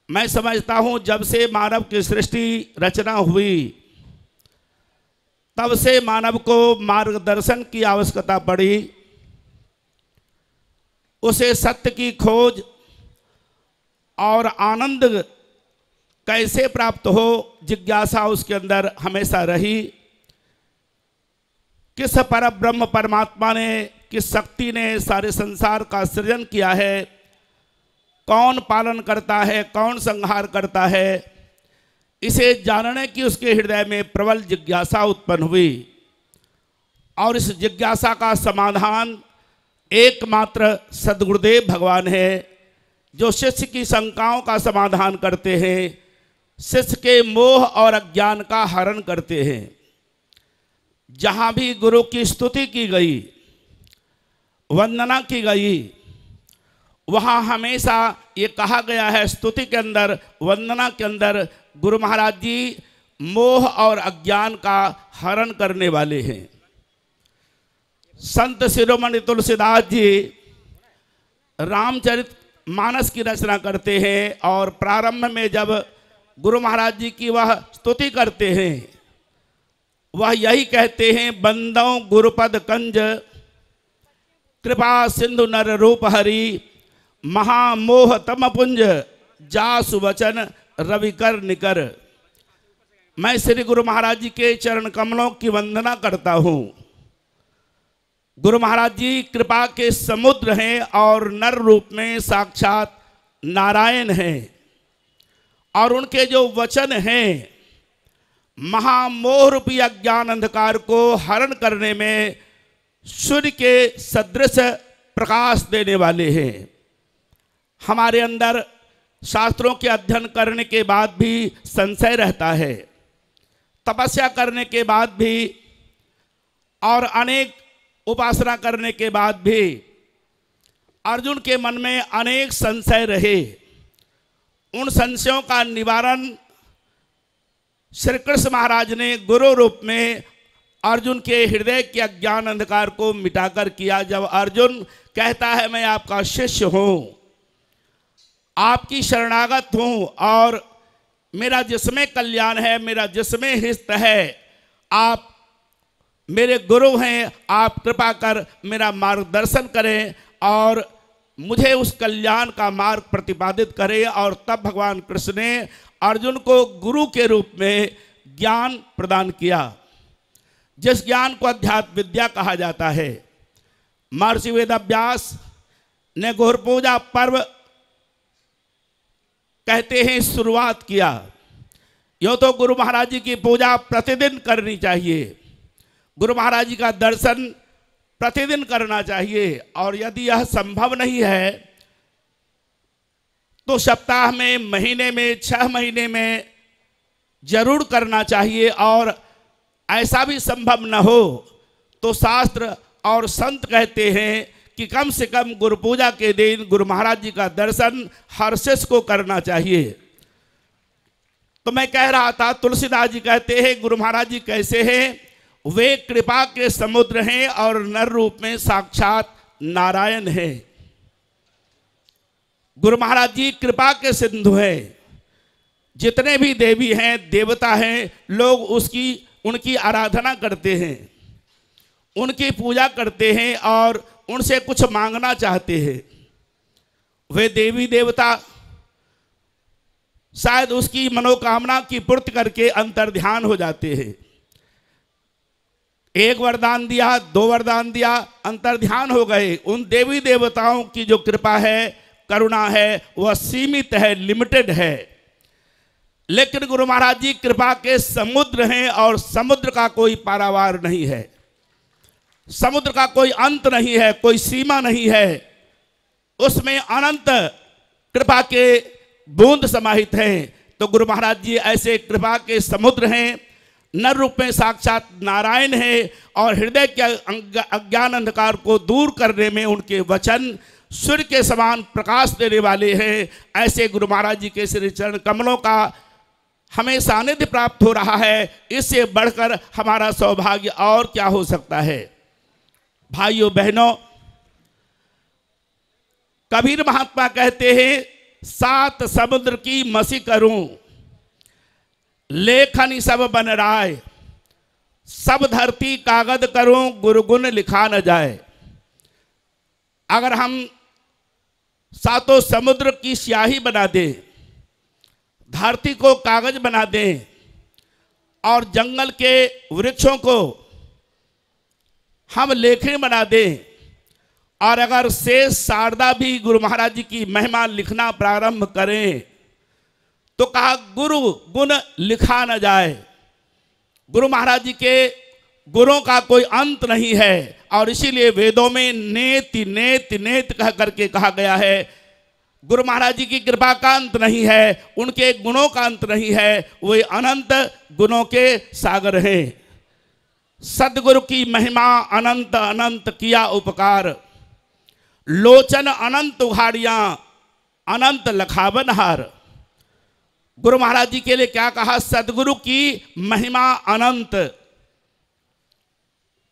मैं समझता हूं जब से मानव की सृष्टि रचना हुई तब से मानव को मार्गदर्शन की आवश्यकता पड़ी। उसे सत्य की खोज और आनंद कैसे प्राप्त हो, जिज्ञासा उसके अंदर हमेशा रही। किस परब्रह्म परमात्मा ने, किस शक्ति ने सारे संसार का सृजन किया है, कौन पालन करता है, कौन संहार करता है, इसे जानने की उसके हृदय में प्रबल जिज्ञासा उत्पन्न हुई। और इस जिज्ञासा का समाधान एकमात्र सद्गुरुदेव भगवान है, जो शिष्य की शंकाओं का समाधान करते हैं, शिष्य के मोह और अज्ञान का हरण करते हैं। जहाँ भी गुरु की स्तुति की गई, वंदना की गई, वहाँ हमेशा ये कहा गया है, स्तुति के अंदर, वंदना के अंदर, गुरु महाराज जी मोह और अज्ञान का हरण करने वाले हैं। संत शिरोमणि तुलसीदास जी रामचरित मानस की रचना करते हैं और प्रारंभ में जब गुरु महाराज जी की वह स्तुति करते हैं, वह यही कहते हैं, बंदों गुरुपद कंज कृपा सिंधु नर रूप हरि, महामोह तम पुंज जासु वचन रविकर निकर। मैं श्री गुरु महाराज जी के चरण कमलों की वंदना करता हूँ। गुरु महाराज जी कृपा के समुद्र हैं और नर रूप में साक्षात नारायण हैं। और उनके जो वचन हैं महामोह रूपी अज्ञान अंधकार को हरण करने में सूर्य के सदृश प्रकाश देने वाले हैं। हमारे अंदर शास्त्रों के अध्ययन करने के बाद भी संशय रहता है, तपस्या करने के बाद भी और अनेक उपासना करने के बाद भी अर्जुन के मन में अनेक संशय रहे। उन संशयों का निवारण श्री कृष्ण महाराज ने गुरु रूप में अर्जुन के हृदय के अज्ञान अंधकार को मिटाकर किया। जब अर्जुन कहता है मैं आपका शिष्य हूँ, आपकी शरणागत हूँ और मेरा जिसमें कल्याण है, मेरा जिसमें हित है, आप मेरे गुरु हैं, आप कृपा कर मेरा मार्गदर्शन करें और मुझे उस कल्याण का मार्ग प्रतिपादित करें। और तब भगवान कृष्ण ने अर्जुन को गुरु के रूप में ज्ञान प्रदान किया, जिस ज्ञान को अध्यात्म विद्या कहा जाता है। महर्षि वेदव्यास ने गौर पूजा पर्व कहते हैं शुरुआत किया। यूँ तो गुरु महाराज जी की पूजा प्रतिदिन करनी चाहिए, गुरु महाराज जी का दर्शन प्रतिदिन करना चाहिए, और यदि यह संभव नहीं है तो सप्ताह में, महीने में, 6 महीने में जरूर करना चाहिए। और ऐसा भी संभव न हो तो शास्त्र और संत कहते हैं कि कम से कम गुरु पूजा के दिन गुरु महाराज जी का दर्शन हर शिष्य को करना चाहिए। तो मैं कह रहा था, तुलसीदास जी कहते हैं गुरु महाराज जी कैसे हैं, वे कृपा के समुद्र हैं और नर रूप में साक्षात नारायण हैं। गुरु महाराज जी कृपा के सिंधु हैं। जितने भी देवी हैं, देवता हैं, लोग उनकी आराधना करते हैं, उनकी पूजा करते हैं और उनसे कुछ मांगना चाहते हैं। वे देवी देवता शायद उसकी मनोकामना की पूर्ति करके अंतर्ध्यान हो जाते हैं। एक वरदान दिया, 2 वरदान दिया, अंतर्ध्यान हो गए। उन देवी देवताओं की जो कृपा है, करुणा है, वह सीमित है, लिमिटेड है। लेकिन गुरु महाराज जी कृपा के समुद्र हैं और समुद्र का कोई पारावार नहीं है, समुद्र का कोई अंत नहीं है, कोई सीमा नहीं है, उसमें अनंत कृपा के बूंद समाहित हैं। तो गुरु महाराज जी ऐसे कृपा के समुद्र हैं, नर रूप में साक्षात नारायण है और हृदय के अज्ञान अंधकार को दूर करने में उनके वचन सूर्य के समान प्रकाश देने वाले हैं। ऐसे गुरु महाराज जी के श्री चरण कमलों का हमें सानिध्य प्राप्त हो रहा है। इससे बढ़कर हमारा सौभाग्य और क्या हो सकता है। भाइयों बहनों, कबीर महात्मा कहते हैं सात समुद्र की मसी करूं, लेखन सब बन राय, सब धरती कागज करूं, गुरुगुण लिखा न जाए। अगर हम सातों समुद्र की स्याही बना दें, धरती को कागज बना दें और जंगल के वृक्षों को हम लेखनी बना दें, और अगर शेष शारदा भी गुरु महाराज जी की महिमा लिखना प्रारंभ करें, तो कहा गुरु गुण लिखा न जाए। गुरु महाराज जी के गुणों का कोई अंत नहीं है, और इसीलिए वेदों में नेति नेति नेति कह करके कहा गया है। गुरु महाराज जी की कृपा का अंत नहीं है, उनके गुणों का अंत नहीं है, वे अनंत गुणों के सागर हैं। सदगुरु की महिमा अनंत अनंत किया उपकार, लोचन अनंत उघाड़ियां अनंत लखावन हार। गुरु महाराज जी के लिए क्या कहा? सदगुरु की महिमा अनंत।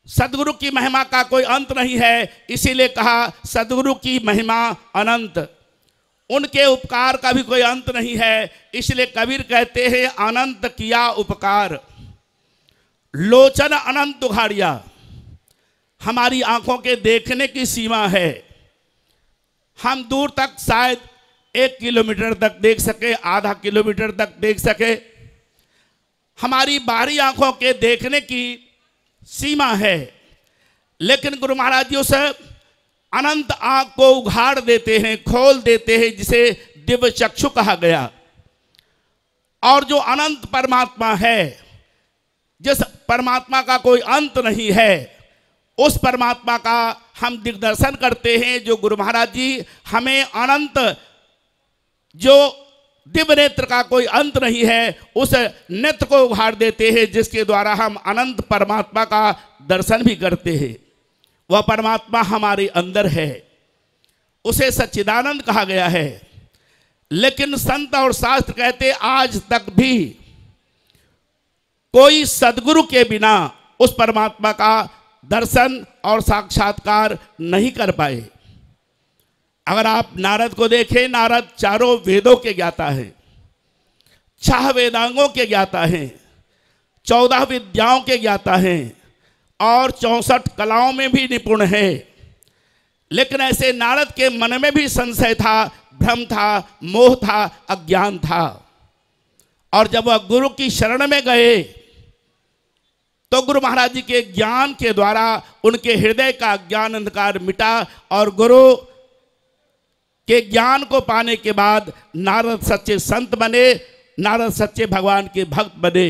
सदगुरु की महिमा का कोई अंत नहीं है, इसीलिए कहा सदगुरु की महिमा अनंत। उनके उपकार का भी कोई अंत नहीं है, इसलिए कबीर कहते हैं अनंत किया उपकार। लोचन अनंत उघाड़िया, हमारी आंखों के देखने की सीमा है। हम दूर तक शायद 1 किलोमीटर तक देख सके, आधा किलोमीटर तक देख सके, हमारी बाहरी आंखों के देखने की सीमा है। लेकिन गुरु महाराज जी उस अनंत आंख को उघाड़ देते हैं, खोल देते हैं, जिसे दिव्य चक्षु कहा गया। और जो अनंत परमात्मा है, जिस परमात्मा का कोई अंत नहीं है, उस परमात्मा का हम दिग्दर्शन करते हैं। जो गुरु महाराज जी हमें अनंत, जो दिव्य नेत्र का कोई अंत नहीं है, उस नेत्र को उघाड़ देते हैं, जिसके द्वारा हम अनंत परमात्मा का दर्शन भी करते हैं। वह परमात्मा हमारे अंदर है, उसे सच्चिदानंद कहा गया है। लेकिन संत और शास्त्र कहते आज तक भी कोई सदगुरु के बिना उस परमात्मा का दर्शन और साक्षात्कार नहीं कर पाए। अगर आप नारद को देखें, नारद चारों वेदों के ज्ञाता हैं, 6 वेदांगों के ज्ञाता हैं, 14 विद्याओं के ज्ञाता हैं और 64 कलाओं में भी निपुण है। लेकिन ऐसे नारद के मन में भी संशय था, भ्रम था, मोह था, अज्ञान था। और जब वह गुरु की शरण में गए, तो गुरु महाराज जी के ज्ञान के द्वारा उनके हृदय का अज्ञान अंधकार मिटा, और गुरु के ज्ञान को पाने के बाद नारद सच्चे संत बने, नारद सच्चे भगवान के भक्त बने।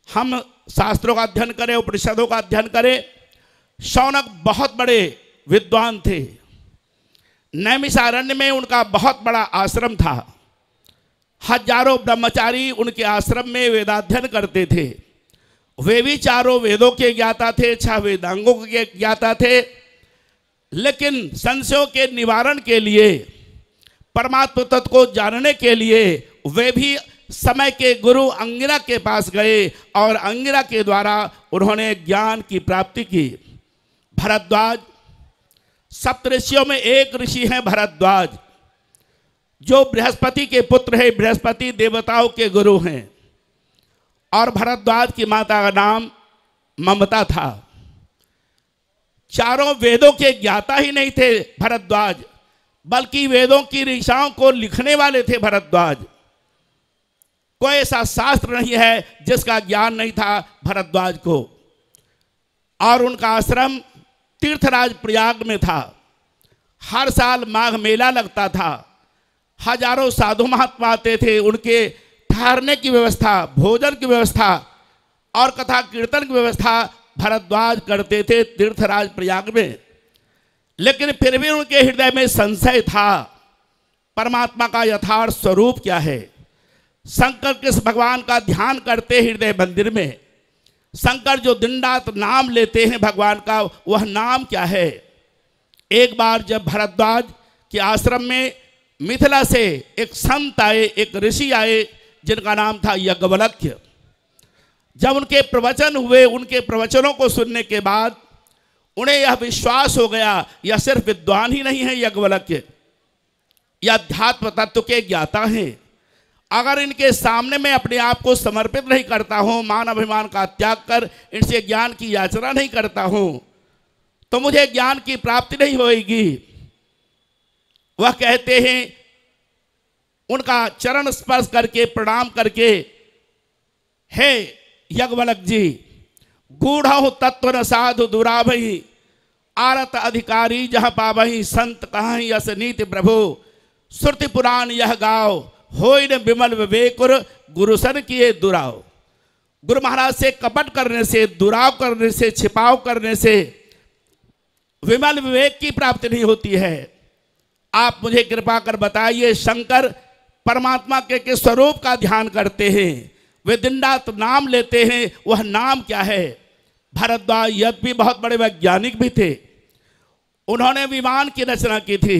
हम शास्त्रों का अध्ययन करें, उपनिषदों का अध्ययन करें। शौनक बहुत बड़े विद्वान थे। नैमिषारण्य में उनका बहुत बड़ा आश्रम था। हजारों ब्रह्मचारी उनके आश्रम में वेदाध्ययन करते थे। वे भी चारों वेदों के ज्ञाता थे, 6 वेदांगों के ज्ञाता थे। लेकिन संशयों के निवारण के लिए, परमात्म तत्व को जानने के लिए वे भी समय के गुरु अंगिरा के पास गए, और अंगिरा के द्वारा उन्होंने ज्ञान की प्राप्ति की। भरद्वाज, सप्तऋषियों में एक ऋषि हैं भरद्वाज, जो बृहस्पति के पुत्र हैं, बृहस्पति देवताओं के गुरु हैं। और भरद्वाज की माता का नाम ममता था। चारों वेदों के ज्ञाता ही नहीं थे भरद्वाज, बल्कि वेदों की ऋचाओं को लिखने वाले थे भरद्वाज। कोई ऐसा शास्त्र नहीं है जिसका ज्ञान नहीं था भरद्वाज को। और उनका आश्रम तीर्थराज प्रयाग में था। हर साल माघ मेला लगता था। हजारों साधु महात्मा आते थे। उनके ठहरने की व्यवस्था, भोजन की व्यवस्था और कथा कीर्तन की व्यवस्था भरद्वाज करते थे तीर्थराज प्रयाग में। लेकिन फिर भी उनके हृदय में संशय था, परमात्मा का यथार्थ स्वरूप क्या है। शंकर किस भगवान का ध्यान करते हृदय मंदिर में, शंकर जो दिन रात नाम लेते हैं भगवान का, वह नाम क्या है। एक बार जब भरद्वाज के आश्रम में मिथिला से एक संत आए, एक ऋषि आए, जिनका नाम था याज्ञवल्क्य। जब उनके प्रवचन हुए, उनके प्रवचनों को सुनने के बाद उन्हें यह विश्वास हो गया, यह सिर्फ विद्वान ही नहीं है याज्ञवल्क्य, या अध्यात्म तत्व के ज्ञाता हैं। अगर इनके सामने मैं अपने आप को समर्पित नहीं करता हूँ, मान अभिमान का त्याग कर इनसे ज्ञान की याचना नहीं करता हूँ, तो मुझे ज्ञान की प्राप्ति नहीं होगी। वह कहते हैं, उनका चरण स्पर्श करके प्रणाम करके, हे यज्ञवल्क जी, गूढ़ तत्व न साधु दुराभई, आरत अधिकारी जह पावही, संत कहां यस नीति प्रभु, श्रुति पुराण यह गाओ, होय न विमल विवेकुर, गुरुसन किए दुराव। गुरु महाराज से कपट करने से, दुराव करने से, छिपाव करने से विमल विवेक की प्राप्ति नहीं होती है। आप मुझे कृपा कर बताइए, शंकर परमात्मा के स्वरूप का ध्यान करते हैं, वे दिन रात नाम लेते हैं, वह नाम क्या है? भरद्वाज यद्यपि बहुत बड़े वैज्ञानिक भी थे, उन्होंने विमान की रचना की थी,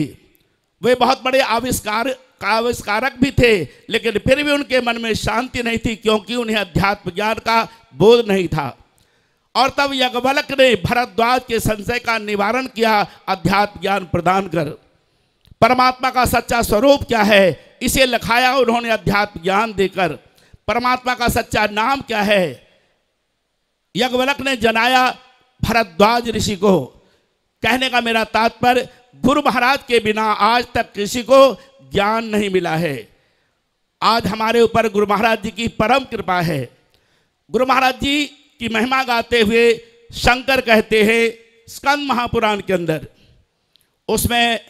वे बहुत बड़े आविष्कारक भी थे, लेकिन फिर भी उनके मन में शांति नहीं थी, क्योंकि उन्हें अध्यात्म ज्ञान का बोध नहीं था। और तब यज्ञवल्क ने भरद्वाज के संशय का निवारण किया, अध्यात्म ज्ञान प्रदान कर। परमात्मा का सच्चा स्वरूप क्या है इसे लखाया उन्होंने अध्यात्म ज्ञान देकर। परमात्मा का सच्चा नाम क्या है यज्ञवल्क ने जनाया भरद्वाज ऋषि को। कहने का मेरा तात्पर्य, गुरु महाराज के बिना आज तक किसी को ज्ञान नहीं मिला है। आज हमारे ऊपर गुरु महाराज जी की परम कृपा है। गुरु महाराज जी की महिमा गाते हुए शंकर कहते हैं स्कंद महापुराण के अंदर, उसमें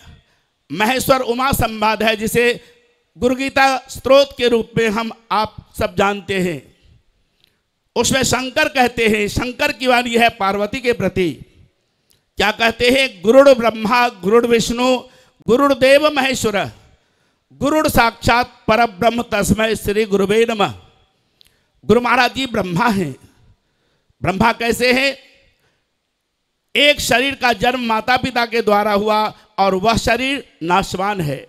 महेश्वर उमा संवाद है, जिसे गुरु गीता स्त्रोत के रूप में हम आप सब जानते हैं। उसमें शंकर कहते हैं, शंकर की वाणी है पार्वती के प्रति, क्या कहते हैं? गुरुड़ ब्रह्मा गुरुड़ विष्णु गुरुर्देव महेश्वर, गुरुड़ साक्षात परब्रह्म तस्मै श्री गुरुवे नमः। गुरु महाराज जी ब्रह्मा हैं। ब्रह्मा कैसे हैं? एक शरीर का जन्म माता पिता के द्वारा हुआ और वह शरीर नाशवान है।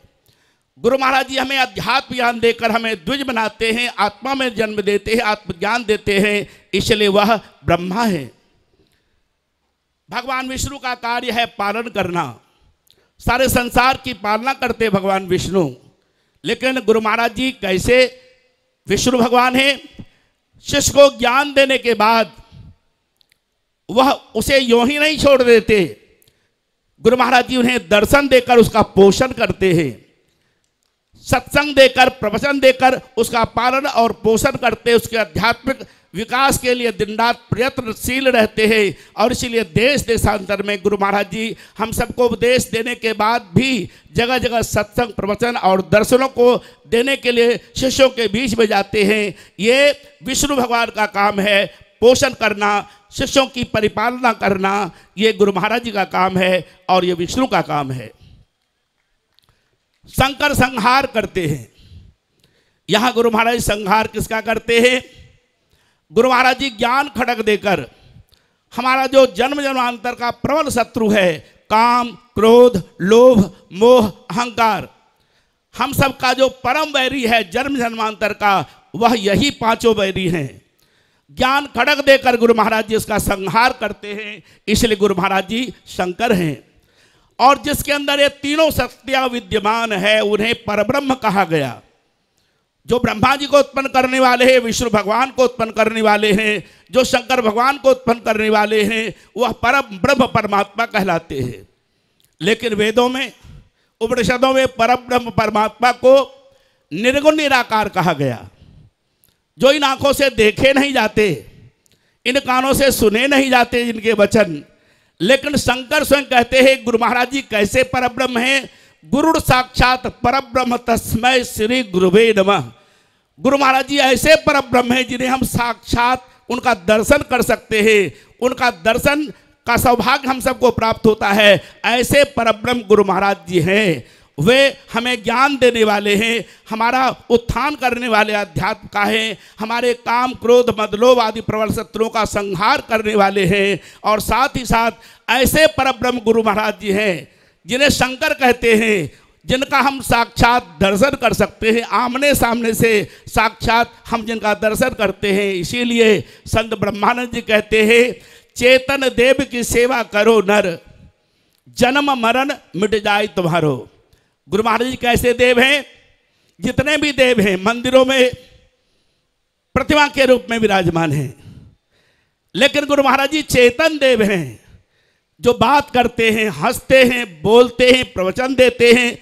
गुरु महाराज जी हमें अध्यात्म ज्ञान देकर हमें द्विज बनाते हैं, आत्मा में जन्म देते हैं, आत्मज्ञान देते हैं, इसलिए वह ब्रह्मा है। भगवान विष्णु का कार्य है पालन करना, सारे संसार की पालना करते भगवान विष्णु। लेकिन गुरु महाराज जी कैसे विष्णु भगवान हैं? शिष्य को ज्ञान देने के बाद वह उसे यूं ही नहीं छोड़ देते। गुरु महाराज जी उन्हें दर्शन देकर उसका पोषण करते हैं, सत्संग देकर, प्रवचन देकर उसका पालन और पोषण करते, उसके आध्यात्मिक विकास के लिए दिन रात प्रयत्नशील रहते हैं। और इसीलिए देश देशांतर में गुरु महाराज जी हम सबको उपदेश देने के बाद भी जगह जगह सत्संग, प्रवचन और दर्शनों को देने के लिए शिष्यों के बीच में जाते हैं। ये विष्णु भगवान का काम है, पोषण करना, शिष्यों की परिपालना करना, ये गुरु महाराज जी का काम है और ये विष्णु का काम है। शंकर संहार करते हैं। यहां गुरु महाराज जी संहार किसका करते हैं? गुरु महाराज जी ज्ञान खड़क देकर हमारा जो जन्म जन्मांतर का प्रबल शत्रु है, काम, क्रोध, लोभ, मोह, अहंकार, हम सब का जो परम वैरी है जन्म जन्मांतर का, वह यही पांचों वैरी हैं। ज्ञान खड़क देकर गुरु महाराज जी उसका संहार करते हैं, इसलिए गुरु महाराज जी शंकर हैं। और जिसके अंदर ये तीनों शक्तियां विद्यमान है उन्हें परब्रह्म कहा गया। जो ब्रह्मा जी को उत्पन्न करने वाले हैं, विष्णु भगवान को उत्पन्न करने वाले हैं, जो शंकर भगवान को उत्पन्न करने वाले हैं, वह परम ब्रह्म परमात्मा कहलाते हैं। लेकिन वेदों में, उपनिषदों में परम ब्रह्म परमात्मा को निर्गुण निराकार कहा गया। जो इन आंखों से देखे नहीं जाते, इन कानों से सुने नहीं जाते जिनके वचन, लेकिन शंकर स्वयं कहते हैं गुरु महाराज जी कैसे परब्रह्म हैं? गुरुड़ साक्षात परब्रह्म तस्मै श्री गुरुवे नमः। गुरु महाराज जी ऐसे परब्रह्म हैं जिन्हें हम साक्षात उनका दर्शन कर सकते हैं, उनका दर्शन का सौभाग्य हम सबको प्राप्त होता है। ऐसे परब्रह्म गुरु महाराज जी हैं। वे हमें ज्ञान देने वाले हैं, हमारा उत्थान करने वाले अध्यात्म का हैं, हमारे काम, क्रोध, मद, लोभ आदि प्रबल शत्रुओं का संहार करने वाले हैं। और साथ ही साथ ऐसे परब्रह्म गुरु महाराज जी हैं जिन्हें शंकर कहते हैं, जिनका हम साक्षात दर्शन कर सकते हैं, आमने सामने से साक्षात हम जिनका दर्शन करते हैं। इसीलिए संत ब्रह्मानंद जी कहते हैं, चेतन देव की सेवा करो नर, जन्म मरण मिट जाए तुम्हारो। गुरु महाराज जी कैसे देव हैं? जितने भी देव हैं मंदिरों में प्रतिमा के रूप में विराजमान हैं, लेकिन गुरु महाराज जी चेतन देव हैं, जो बात करते हैं, हंसते हैं, बोलते हैं, प्रवचन देते हैं,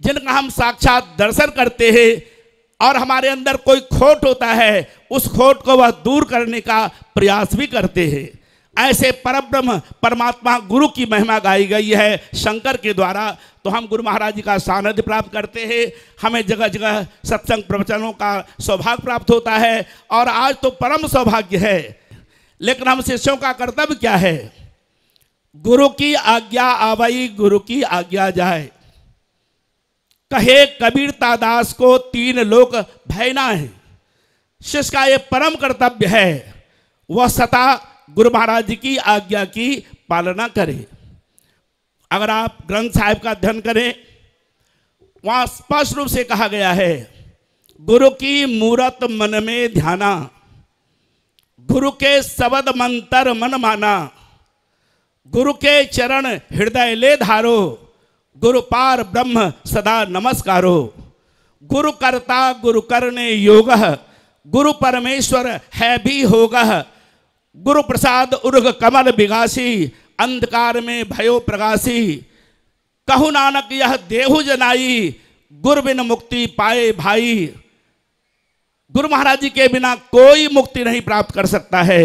जिनका हम साक्षात दर्शन करते हैं। और हमारे अंदर कोई खोट होता है, उस खोट को वह दूर करने का प्रयास भी करते हैं। ऐसे परब्रह्म परमात्मा गुरु की महिमा गाई गई है शंकर के द्वारा। तो हम गुरु महाराज जी का सानिध्य प्राप्त करते हैं, हमें जगह जगह सत्संग प्रवचनों का सौभाग्य प्राप्त होता है, और आज तो परम सौभाग्य है। लेकिन हम शिष्यों का कर्तव्य क्या है? गुरु की आज्ञा आवई, गुरु की आज्ञा जाए। कहे कबीर दास को तीन लोक भय ना है। शिष्य का ये परम कर्तव्य है, वह सदा गुरु महाराज जी की आज्ञा की पालना करे। अगर आप ग्रंथ साहिब का अध्ययन करें, वहां स्पष्ट रूप से कहा गया है, गुरु की मूरत मन में ध्याना, गुरु के शब्द मंत्र मन माना, गुरु के चरण हृदय ले धारो, गुरु पार ब्रह्म सदा नमस्कारो। गुरु कर्ता गुरु करने योग, गुरु परमेश्वर है भी होगा। गुरु प्रसाद उर्ग कमल विगासी, अंधकार में भयो प्रकाशी। कहु नानक यह देहु जनाई, गुरु बिन मुक्ति पाए भाई। गुरु महाराज जी के बिना कोई मुक्ति नहीं प्राप्त कर सकता है।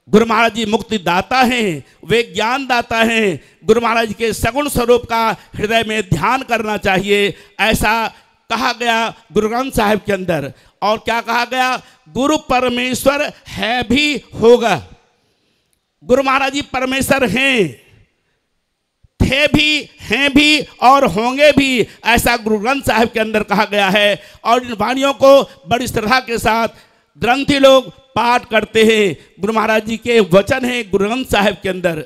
गुरु महाराज जी मुक्ति दाता हैं, वे ज्ञान दाता हैं। गुरु महाराज जी के सगुण स्वरूप का हृदय में ध्यान करना चाहिए, ऐसा कहा गया गुरु ग्रंथ साहिब के अंदर। और क्या कहा गया? गुरु परमेश्वर है भी होगा। गुरु महाराज जी परमेश्वर हैं, थे भी, हैं भी और होंगे भी, ऐसा गुरु ग्रंथ साहिब के अंदर कहा गया है। और इन वाणियों को बड़ी श्रद्धा के साथ ग्रंथी लोग पाठ करते हैं। गुरु महाराज जी के वचन हैं गुरु ग्रंथ साहिब के अंदर।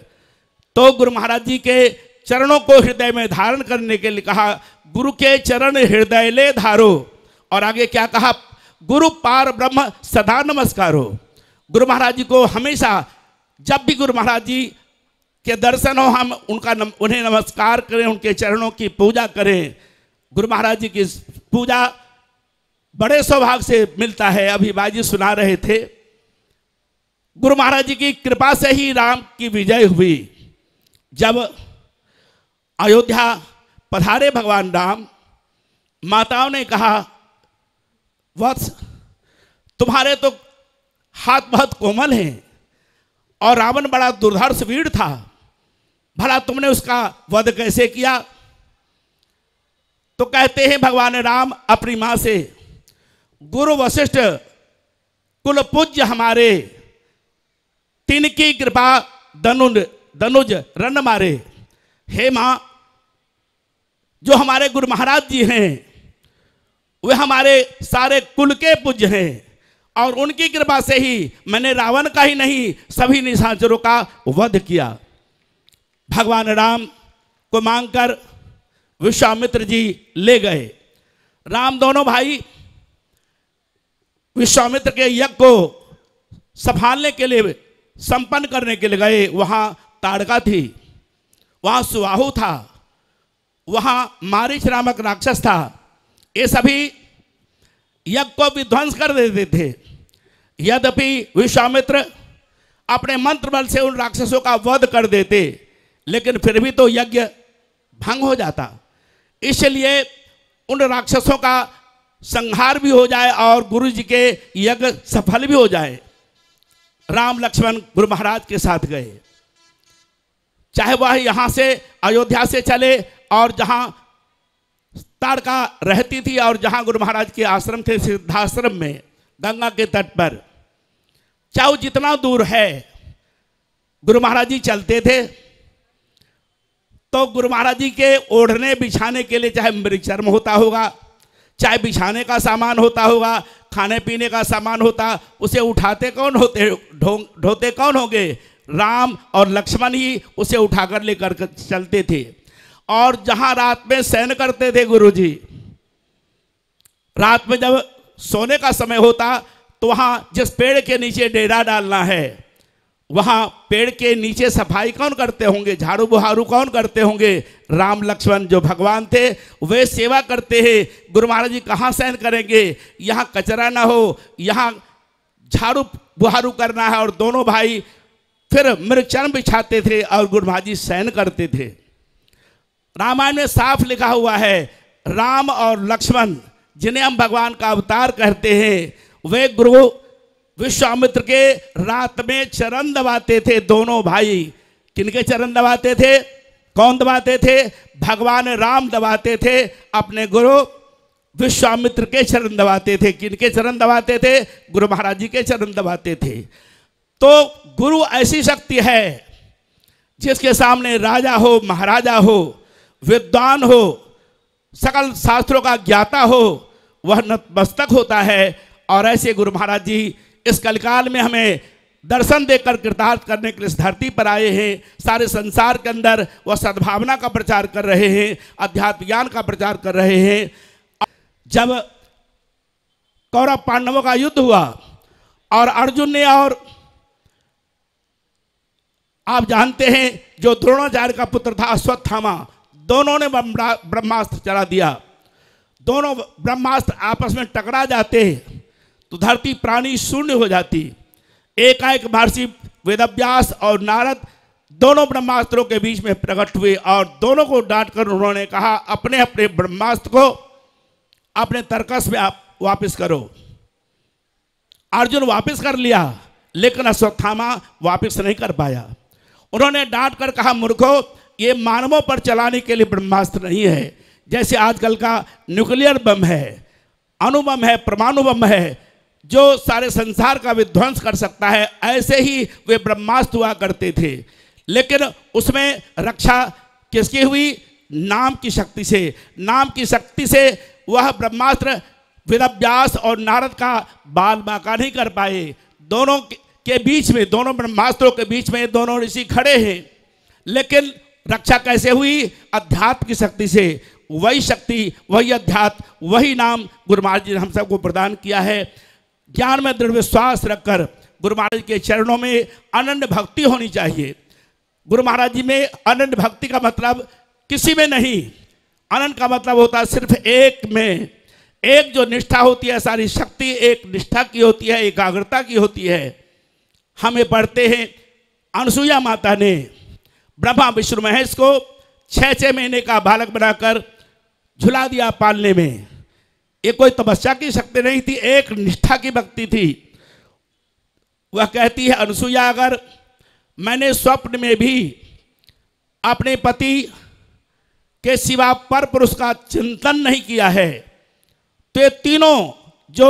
तो गुरु महाराज जी के चरणों को हृदय में धारण करने के लिए कहा, गुरु के चरण हृदय ले धारो। और आगे क्या कहा? गुरु पार ब्रह्म सदा नमस्कारो। गुरु महाराज जी को हमेशा, जब भी गुरु महाराज जी के दर्शन हो, हम उन्हें नमस्कार करें, उनके चरणों की पूजा करें। गुरु महाराज जी की पूजा बड़े सौभाग्य से मिलता है। अभी बाजी सुना रहे थे, गुरु महाराज जी की कृपा से ही राम की विजय हुई। जब अयोध्या पधारे भगवान राम, माताओं ने कहा, वत्स तुम्हारे तो हाथ बहुत कोमल हैं, और रावण बड़ा दुर्धर्ष वीर था, भला तुमने उसका वध कैसे किया? तो कहते हैं भगवान राम अपनी मां से, गुरु वशिष्ठ कुल पूज्य हमारे, तिनकी कृपा दनुज रन मारे। हे मां, जो हमारे गुरु महाराज जी हैं वे हमारे सारे कुल के पूज्य हैं, और उनकी कृपा से ही मैंने रावण का ही नहीं सभी निशाचरों का वध किया। भगवान राम को मांगकर विश्वामित्र जी ले गए। राम दोनों भाई विश्वामित्र के यज्ञ को संभालने के लिए, संपन्न करने के लिए गए। वहां ताड़का थी, वहां सुबाहु था, वहां मारीच नामक राक्षस था। ये सभी यज्ञ को विध्वंस कर देते थे। यद्यपि विश्वामित्र अपने मंत्र बल से उन राक्षसों का वध कर देते, लेकिन फिर भी तो यज्ञ भंग हो जाता। इसलिए उन राक्षसों का संहार भी हो जाए और गुरु जी के यज्ञ सफल भी हो जाए। राम लक्ष्मण गुरु महाराज के साथ गए, चाहे वह यहाँ से अयोध्या से चले और जहाँ ताड़का रहती थी और जहाँ गुरु महाराज के आश्रम थे सिद्धाश्रम में गंगा के तट पर, चाहे जितना दूर है गुरु महाराज जी चलते थे। तो गुरु महाराज जी के ओढ़ने बिछाने के लिए चाहे मृगचर्म होता होगा, चाहे बिछाने का सामान होता होगा, खाने पीने का सामान होता, उसे उठाते कौन होते, ढोते कौन होंगे? राम और लक्ष्मण ही उसे उठाकर लेकर चलते थे। और जहां रात में शयन करते थे गुरु जी, रात में जब सोने का समय होता तो वहां जिस पेड़ के नीचे डेरा डालना है वहाँ पेड़ के नीचे सफाई कौन करते होंगे, झाड़ू बुहारू कौन करते होंगे? राम लक्ष्मण जो भगवान थे वे सेवा करते हैं। गुरु महाराज जी कहाँ सहन करेंगे? यहाँ कचरा ना हो, यहाँ झाड़ू बुहारू करना है। और दोनों भाई फिर मृगचरण बिछाते थे और गुरु महाराज जी सहन करते थे। रामायण में साफ लिखा हुआ है, राम और लक्ष्मण जिन्हें हम भगवान का अवतार कहते हैं, वे गुरु विश्वामित्र के रात में चरण दबाते थे। दोनों भाई किनके चरण दबाते थे? कौन दबाते थे? भगवान राम दबाते थे, अपने गुरु विश्वामित्र के चरण दबाते थे। किनके चरण दबाते थे? गुरु महाराज जी के चरण दबाते थे। तो गुरु ऐसी शक्ति है जिसके सामने राजा हो, महाराजा हो, विद्वान हो, सकल शास्त्रों का ज्ञाता हो, वह नतमस्तक होता है। और ऐसे गुरु महाराज जी इस कलिकाल में हमें दर्शन देकर कृतार्थ करने के लिए इस धरती पर आए हैं। सारे संसार के अंदर वह सद्भावना का प्रचार कर रहे हैं, अध्यात्म ज्ञान का प्रचार कर रहे हैं। जब कौरव पांडवों का युद्ध हुआ और अर्जुन ने, और आप जानते हैं जो द्रोणाचार्य का पुत्र था अश्वत्थामा, दोनों ने ब्रह्मास्त्र चला दिया। दोनों ब्रह्मास्त्र आपस में टकरा जाते तो धरती प्राणी शून्य हो जाती। एकाएक महर्षि वेदव्यास और नारद दोनों ब्रह्मास्त्रों के बीच में प्रकट हुए और दोनों को डांटकर उन्होंने कहा, अपने अपने ब्रह्मास्त्र को अपने तर्कस में आप वापस करो। अर्जुन वापस कर लिया, लेकिन अश्वत्थामा वापस नहीं कर पाया। उन्होंने डांट कर कहा, मूर्खो, ये मानवों पर चलाने के लिए ब्रह्मास्त्र नहीं है। जैसे आजकल का न्यूक्लियर बम है, अणुबम है, परमाणु बम है, जो सारे संसार का विध्वंस कर सकता है, ऐसे ही वे ब्रह्मास्त्र हुआ करते थे। लेकिन उसमें रक्षा किसकी हुई? नाम की शक्ति से। नाम की शक्ति से वह ब्रह्मास्त्र वेदव्यास और नारद का बाल बांका नहीं कर पाए। दोनों के बीच में, दोनों ब्रह्मास्त्रों के बीच में दोनों ऋषि खड़े हैं, लेकिन रक्षा कैसे हुई? अध्यात्म की शक्ति से। वही शक्ति, वही अध्यात्म, वही नाम गुरु महाराज जी ने हम सबको प्रदान किया है। ज्ञान में दृढ़ विश्वास रखकर गुरु महाराज के चरणों में अनन्य भक्ति होनी चाहिए। गुरु महाराज जी में अनन्य भक्ति का मतलब किसी में नहीं, अनंत का मतलब होता है सिर्फ एक में। एक जो निष्ठा होती है, सारी शक्ति एक निष्ठा की होती है, एकाग्रता की होती है। हमें पढ़ते हैं अनसुईया माता ने ब्रह्मा विष्णु महेश को 6 महीने का बालक बनाकर झुला दिया पालने में। ये कोई तपस्या की शक्ति नहीं थी, एक निष्ठा की भक्ति थी। वह कहती है अनसुईया, अगर मैंने स्वप्न में भी अपने पति के सिवा पर पुरुष का चिंतन नहीं किया है, तो ये तीनों जो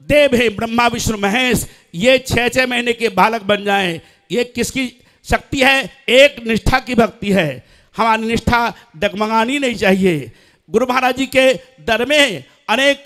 देव हैं, ब्रह्मा विष्णु महेश, ये 6 महीने के बालक बन जाएं। ये किसकी शक्ति है? एक निष्ठा की भक्ति है। हमारी निष्ठा डगमगानी नहीं चाहिए। गुरु महाराज जी के दर में अनेक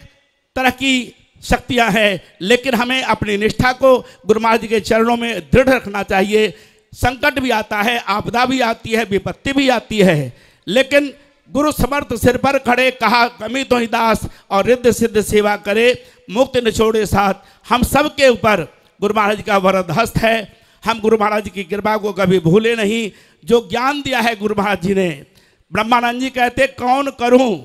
तरह की शक्तियां हैं, लेकिन हमें अपनी निष्ठा को गुरु महाराज जी के चरणों में दृढ़ रखना चाहिए। संकट भी आता है, आपदा भी आती है, विपत्ति भी आती है, लेकिन गुरु समर्थ सिर पर खड़े, कहा कमी तो ही दास, और रिद्ध सिद्ध सेवा करे, मुक्त न छोड़े साथ। हम सब के ऊपर गुरु महाराज जी का वरद हस्त है। हम गुरु महाराज जी की कृपा को कभी भूले नहीं। जो ज्ञान दिया है गुरु महाराज जी ने, ब्रह्मानंद जी कहते, कौन करूं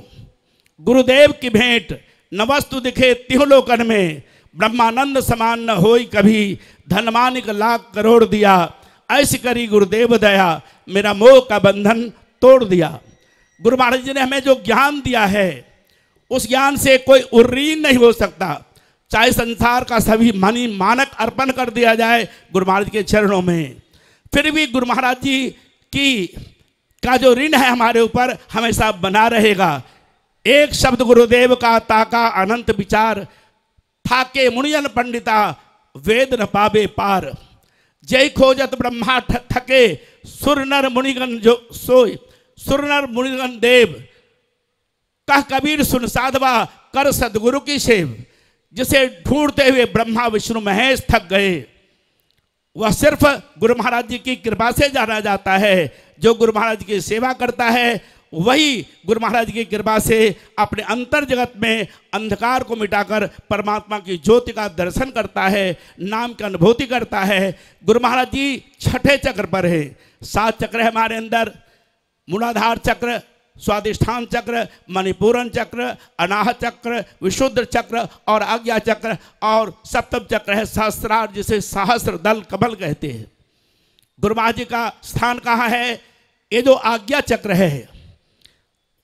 गुरुदेव की भेंट, न वस्तु दिखे तिहु लोकन में, ब्रह्मानंद समान न होई कभी, धनमानिक लाख करोड़ दिया, ऐसी करी गुरुदेव दया, मेरा मोह का बंधन तोड़ दिया। गुरु महाराज जी ने हमें जो ज्ञान दिया है, उस ज्ञान से कोई उर्रीन नहीं हो सकता। चाहे संसार का सभी मणि मानक अर्पण कर दिया जाए गुरु महाराज के चरणों में, फिर भी गुरु महाराज जी का जो ऋण है हमारे ऊपर हमेशा बना रहेगा। एक शब्द गुरुदेव का ताका अनंत विचार, थाके मुनियन पंडिता वेद न पावे पार, जय खोजत ब्रह्मा थके, सुर नर मुनिगण जो सोय, सुर नर मुनिगण देव, कह कबीर सुन साधवा, कर सदगुरु की सेव। जिसे ढूंढते हुए ब्रह्मा विष्णु महेश थक गए, वह सिर्फ गुरु महाराज जी की कृपा से जाना जाता है। जो गुरु महाराज की सेवा करता है वही गुरु महाराज की कृपा से अपने अंतर जगत में अंधकार को मिटाकर परमात्मा की ज्योति का दर्शन करता है, नाम की अनुभूति करता है। गुरु महाराज जी छठे चक्र पर है। 7 चक्र है हमारे अंदर, मूलाधार चक्र, स्वादिष्ठान चक्र, मणिपूरन चक्र, अनाहत चक्र, विशुद्ध चक्र और आज्ञा चक्र, और सप्तम चक्र है सहस्त्रार, जिसे सहस्र दल कमल कहते हैं। गुरु महाराज जी का स्थान कहाँ है? ये जो आज्ञा चक्र है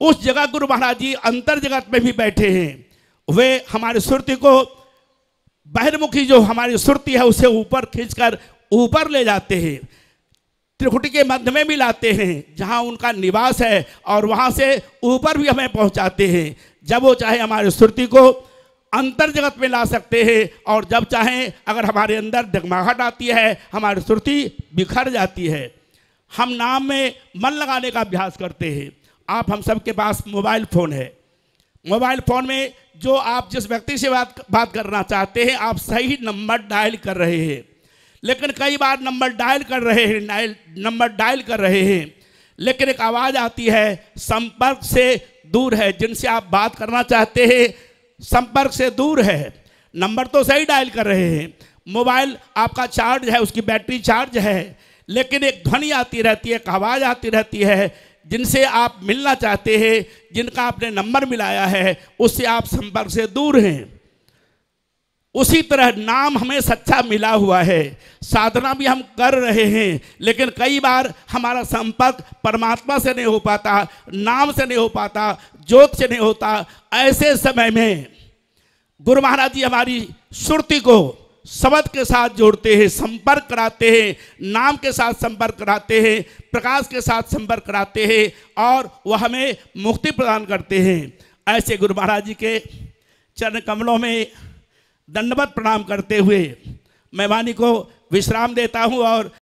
उस जगह गुरु महाराज जी अंतर जगत में भी बैठे हैं। वे हमारी सुरती को, बहिर्मुखी जो हमारी सुरती है उसे ऊपर खींचकर ऊपर ले जाते हैं, त्रिकुटी के मध्य में भी लाते हैं जहां उनका निवास है, और वहां से ऊपर भी हमें पहुंचाते हैं। जब वो चाहे हमारी सुरती को अंतर जगत में ला सकते हैं, और जब चाहें अगर हमारे अंदर डगमगाहट आती है, हमारी सुरती बिखर जाती है। हम नाम में मन लगाने का अभ्यास करते हैं। आप हम सब के पास मोबाइल फ़ोन है। मोबाइल फ़ोन में जो आप जिस व्यक्ति से बात करना चाहते हैं, आप सही नंबर डायल कर रहे हैं, लेकिन कई बार नंबर डायल कर रहे हैं, लेकिन एक आवाज़ आती है संपर्क से दूर है। जिनसे आप बात करना चाहते हैं संपर्क से दूर है। नंबर तो सही डायल कर रहे हैं, मोबाइल आपका चार्ज है, उसकी बैटरी चार्ज है, लेकिन एक ध्वनि आती रहती है, एक आवाज़ आती रहती है। जिनसे आप मिलना चाहते हैं, जिनका आपने नंबर मिलाया है, उससे आप संपर्क से दूर हैं। उसी तरह नाम हमें सच्चा मिला हुआ है, साधना भी हम कर रहे हैं, लेकिन कई बार हमारा संपर्क परमात्मा से नहीं हो पाता, नाम से नहीं हो पाता, ज्योत से नहीं होता। ऐसे समय में गुरु महाराज जी हमारी सुरती को शब्द के साथ जोड़ते हैं, संपर्क कराते हैं, नाम के साथ संपर्क कराते हैं, प्रकाश के साथ संपर्क कराते हैं, और वह हमें मुक्ति प्रदान करते हैं। ऐसे गुरु महाराज जी के चरण कमलों में दंडवत प्रणाम करते हुए मैं वाणी को विश्राम देता हूँ और